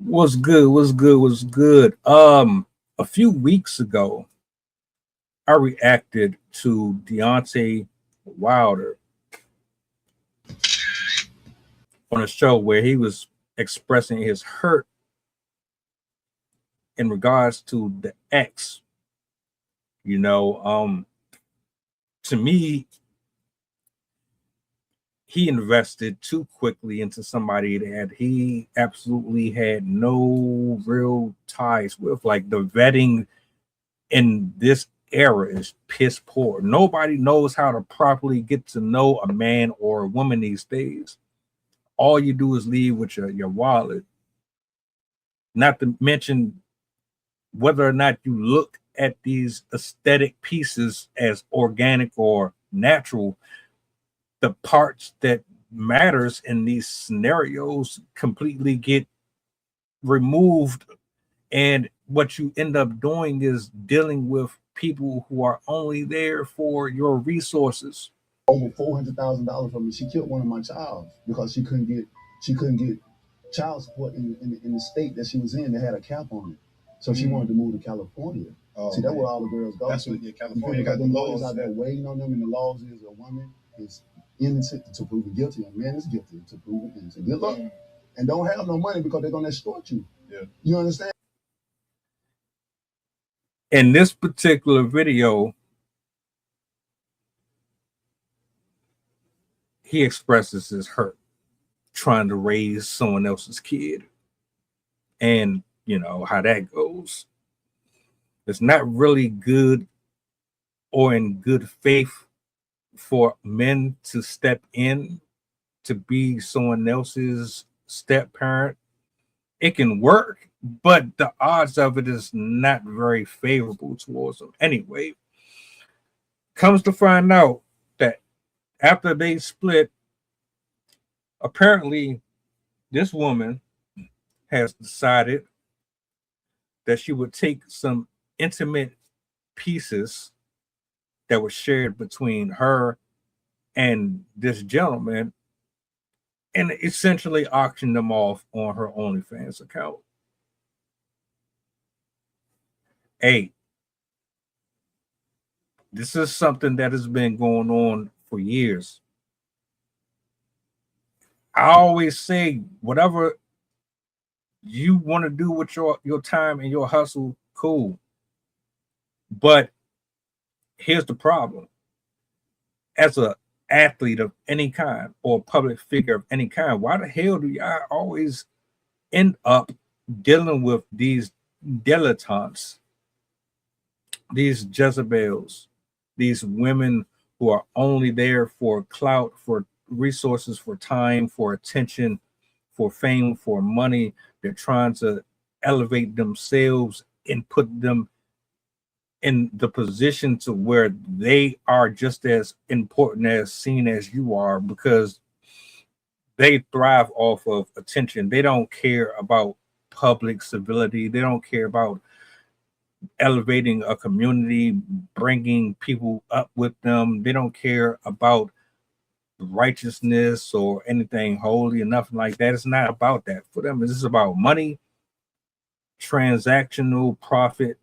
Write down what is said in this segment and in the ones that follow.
Was good, was good, was good. A few weeks ago, I reacted to Deontay Wilder on a show where he was expressing his hurt in regards to the ex. You know, to me, he invested too quickly into somebody that he absolutely had no real ties with. Like the vetting in this era is piss poor. Nobody knows how to properly get to know a man or a woman these days. All you do is leave with your wallet. Not to mention whether or not you look at these aesthetic pieces as organic or natural, the parts that matters in these scenarios completely get removed, and what you end up doing is dealing with people who are only there for your resources. Over $400,000 from me. She killed one of my child because she couldn't get child support in the state that she was in. They had a cap on it, so she wanted to move to California. Oh, see, that's where all the girls go. That's what California got the laws out there waiting on them, and the laws is a woman is innocent to prove guilty, a man is guilty to prove it innocent. Good luck, and don't have no money because they're gonna extort you. Yeah, you understand? In this particular video, he expresses his hurt trying to raise someone else's kid, and you know how that goes. It's not really good or in good faith for men to step in to be someone else's step parent. It can work, but the odds of it is not very favorable towards them. Anyway, comes to find out that after they split, apparently this woman has decided that she would take some intimate pieces that were shared between her and this gentleman and essentially auction them off on her OnlyFans account. Hey, this is something that has been going on for years. I always say, whatever you want to do with your time and your hustle, cool. But here's the problem. As a athlete of any kind or public figure of any kind, why the hell do y'all always end up dealing with these dilettantes, these Jezebels, these women who are only there for clout, for resources, for time, for attention, for fame, for money? They're trying to elevate themselves and put them in the position to where they are just as important as seen as you are, because they thrive off of attention. They don't care about public civility. They don't care about elevating a community, bringing people up with them. They don't care about righteousness or anything holy or nothing like that. It's not about that for them. It's just about money, transactional profit,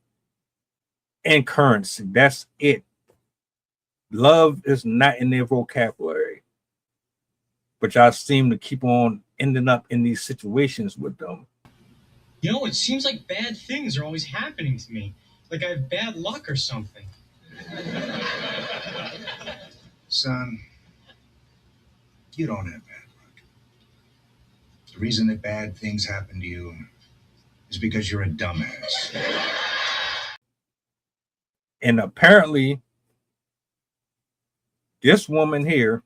and currency. That's it. Love is not in their vocabulary, but y'all seem to keep on ending up in these situations with them. You know, it seems like bad things are always happening to me. Like I have bad luck or something. Son, you don't have bad luck. The reason that bad things happen to you is because you're a dumbass. And apparently, this woman here,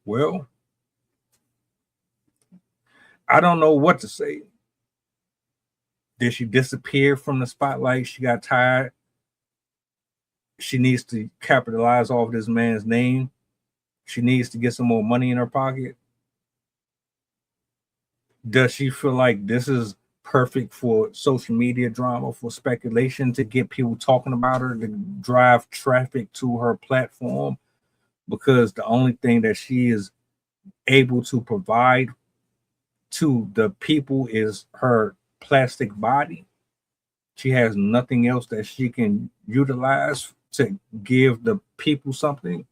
well, I don't know what to say. Did she disappear from the spotlight? She got tired. She needs to capitalize off this man's name. She needs to get some more money in her pocket. Does she feel like this is perfect for social media drama, for speculation, to get people talking about her, to drive traffic to her platform? Because the only thing that she is able to provide to the people is her plastic body. She has nothing else that she can utilize to give the people something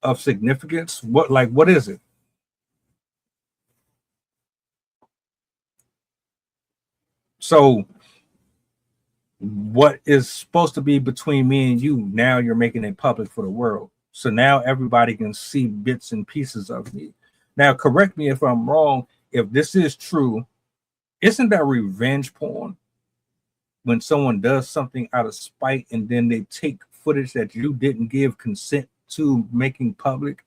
of significance. What is it? So what is supposed to be between me and you, now you're making it public for the world. So now everybody can see bits and pieces of me. Now, correct me if I'm wrong. If this is true, isn't that revenge porn? When someone does something out of spite and then they take footage that you didn't give consent to making public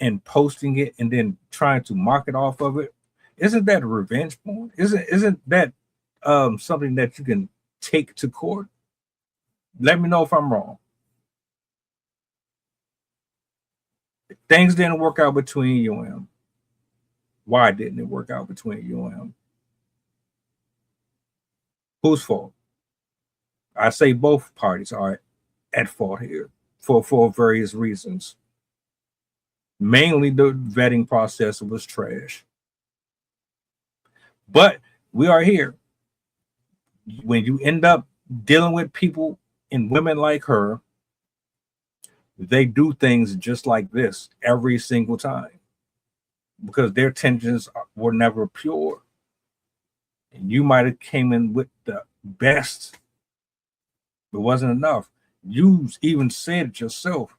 and posting it and then trying to market off of it. Isn't that revenge porn? Isn't that something that you can take to court? Let me know if I'm wrong. Things didn't work out between you and him. Why didn't it work out between you and him? Whose fault? I say both parties are at fault here for various reasons. Mainly the vetting process was trash. But we are here. When you end up dealing with people and women like her, they do things just like this every single time because their intentions were never pure. And you might have came in with the best. It wasn't enough. You even said it yourself.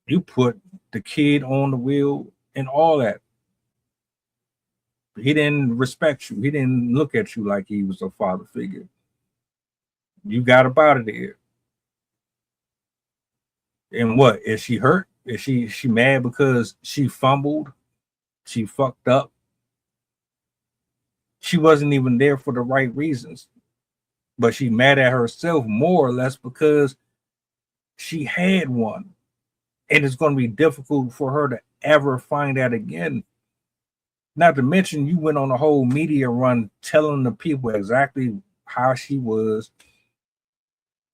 You put the kid on the wheel and all that. He didn't respect you. He didn't look at you like he was a father figure. You got up out of there. And what? Is she hurt? Is she mad because she fumbled? She fucked up? She wasn't even there for the right reasons. But she mad at herself more or less because she had one. And it's going to be difficult for her to ever find that again. Not to mention, you went on a whole media run telling the people exactly how she was,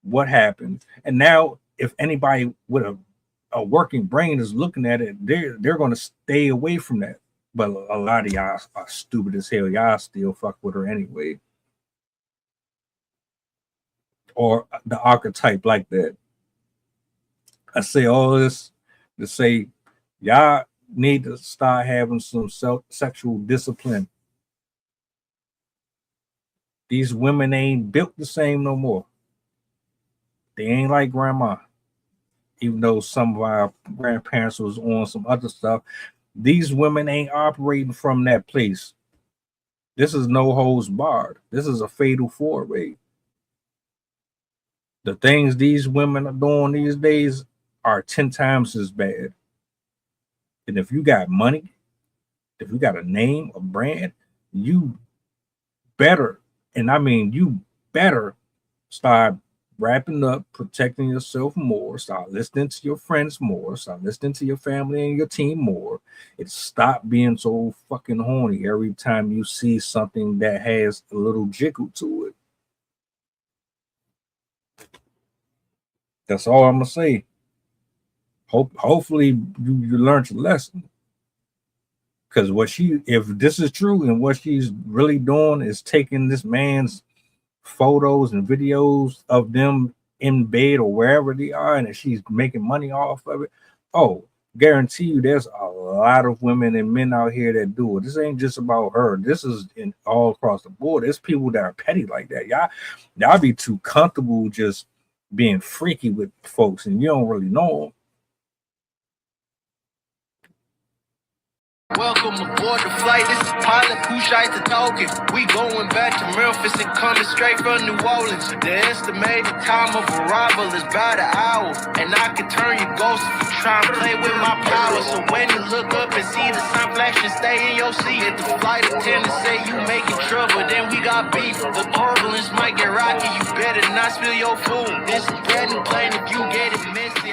what happened. And now, if anybody with a working brain is looking at it, they're going to stay away from that. But a lot of y'all are stupid as hell. Y'all still fuck with her anyway. Or the archetype like that. I say all this to say, y'all need to start having some sexual discipline. These women ain't built the same no more. They ain't like grandma. Even though some of our grandparents was on some other stuff, these women ain't operating from that place. This is no holds barred. This is a fatal four-way. The things these women are doing these days are 10 times as bad. And if you got money, if you got a name, a brand, you better, and I mean you better start wrapping up, protecting yourself more, start listening to your friends more, start listening to your family and your team more, and stop being so fucking horny every time you see something that has a little jiggle to it. That's all I'm gonna say. Hopefully you learned your lesson. Because if this is true and what she's really doing is taking this man's photos and videos of them in bed or wherever they are, and she's making money off of it. Oh, guarantee you there's a lot of women and men out here that do it. This ain't just about her. This is in all across the board. There's people that are petty like that. Y'all be too comfortable just being freaky with folks and you don't really know them. Welcome aboard the flight. This is pilot Pusha talking. We going back to Memphis and coming straight from New Orleans. The estimated time of arrival is about an hour, and I can turn your ghost if you try and play with my power. So when you look up and see the sun flashing, stay in your seat. If the flight attendant say you making trouble, then we got beef. The turbulence might get rocky. You better not spill your food. This is getting plain if you get it messy.